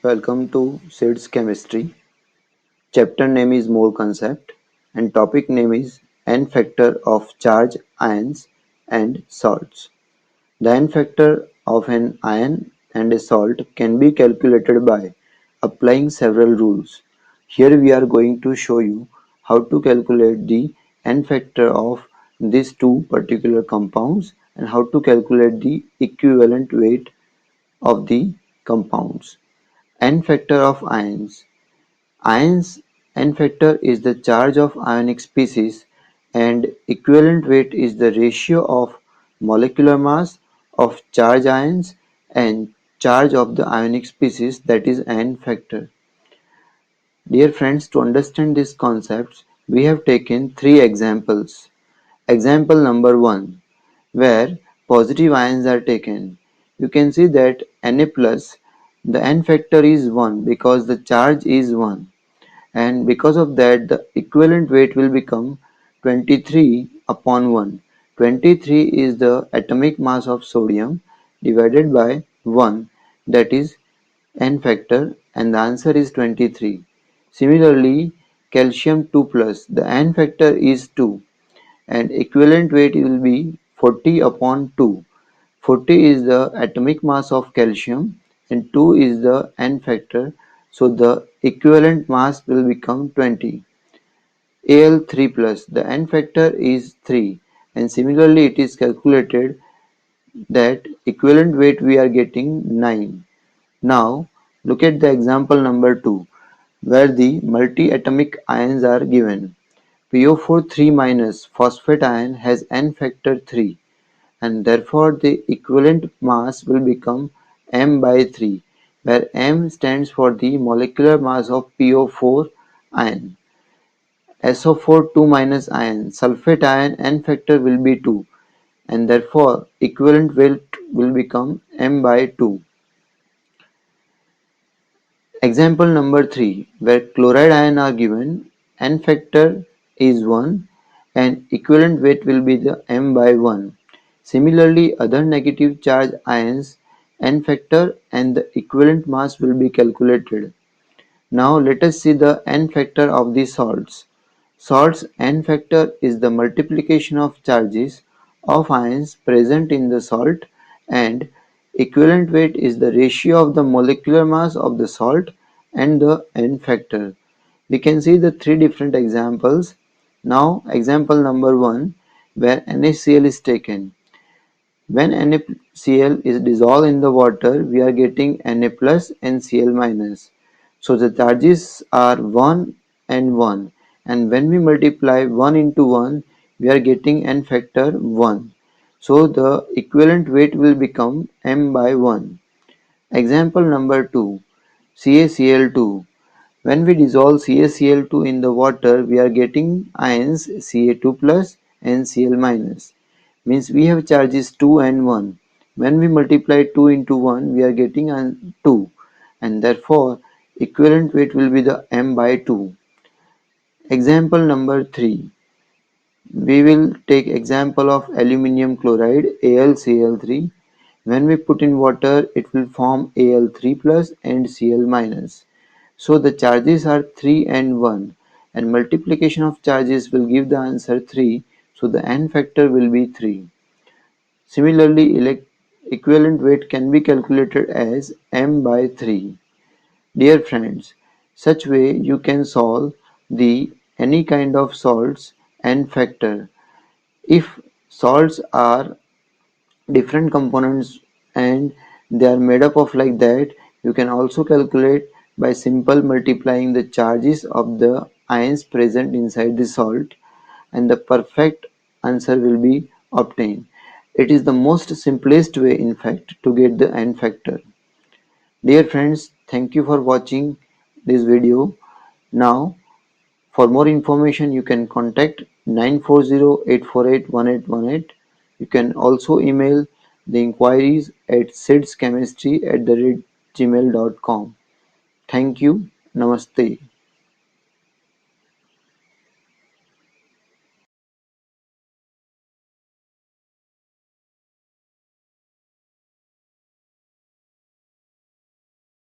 Welcome to SIDS Chemistry. Chapter name is Mole Concept and topic name is N factor of charge ions and salts. The N factor of an ion and a salt can be calculated by applying several rules. Here we are going to show you how to calculate the N factor of these two particular compounds and how to calculate the equivalent weight of the compounds. N factor of ions. Ions N factor is the charge of ionic species and equivalent weight is the ratio of molecular mass of charged ions and charge of the ionic species, that is N factor. Dear friends, to understand these concepts, we have taken three examples. Example number 1, where positive ions are taken. You can see that Na plus, the N factor is 1 because the charge is 1, and because of that the equivalent weight will become 23 upon 1. 23 is the atomic mass of sodium divided by 1, that is N factor, and the answer is 23. Similarly, calcium 2 plus, the N factor is 2 and equivalent weight will be 40 upon 2. 40 is the atomic mass of calcium and 2 is the N factor, so the equivalent mass will become 20. Al3 plus, the N factor is 3 and similarly it is calculated that equivalent weight we are getting 9. Now look at the example number 2, where the multi-atomic ions are given. PO4 3 minus phosphate ion has N factor 3 and therefore the equivalent mass will become m by 3, where m stands for the molecular mass of PO4 ion. SO4 2 minus ion, sulfate ion N factor will be 2 and therefore equivalent weight will become m by 2. Example number 3, where chloride ion are given, N factor is 1 and equivalent weight will be the m by 1. Similarly, other negative charge ions N factor and the equivalent mass will be calculated. Now let us see the N factor of the salts. Salts N factor is the multiplication of charges of ions present in the salt and equivalent weight is the ratio of the molecular mass of the salt and the N factor. We can see the three different examples. Now example number 1, where NaCl is taken. When NaCl is dissolved in the water, we are getting Na plus and Cl minus. So the charges are 1 and 1, and when we multiply 1 into 1, we are getting N factor 1. So the equivalent weight will become m by 1. Example number 2, CaCl2. When we dissolve CaCl2 in the water, we are getting ions Ca2 plus and Cl minus. Means we have charges 2 and 1. When we multiply 2 into 1, we are getting 2 and therefore equivalent weight will be the m by 2. Example number 3. We will take example of aluminium chloride AlCl3. When we put in water, it will form Al3 plus and Cl minus. So the charges are 3 and 1 and multiplication of charges will give the answer 3. So the N factor will be 3. Similarly, equivalent weight can be calculated as m by 3. Dear friends, such way you can solve the any kind of salts N factor. If salts are different components and they are made up of like that, you can also calculate by simple multiplying the charges of the ions present inside the salt and the perfect answer will be obtained. It is the most simplest way in fact to get the N factor. Dear friends, thank you for watching this video. Now for more information you can contact 940-848-1818. You can also email the inquiries at sidschemistry@gmail.com. Thank you. Namaste.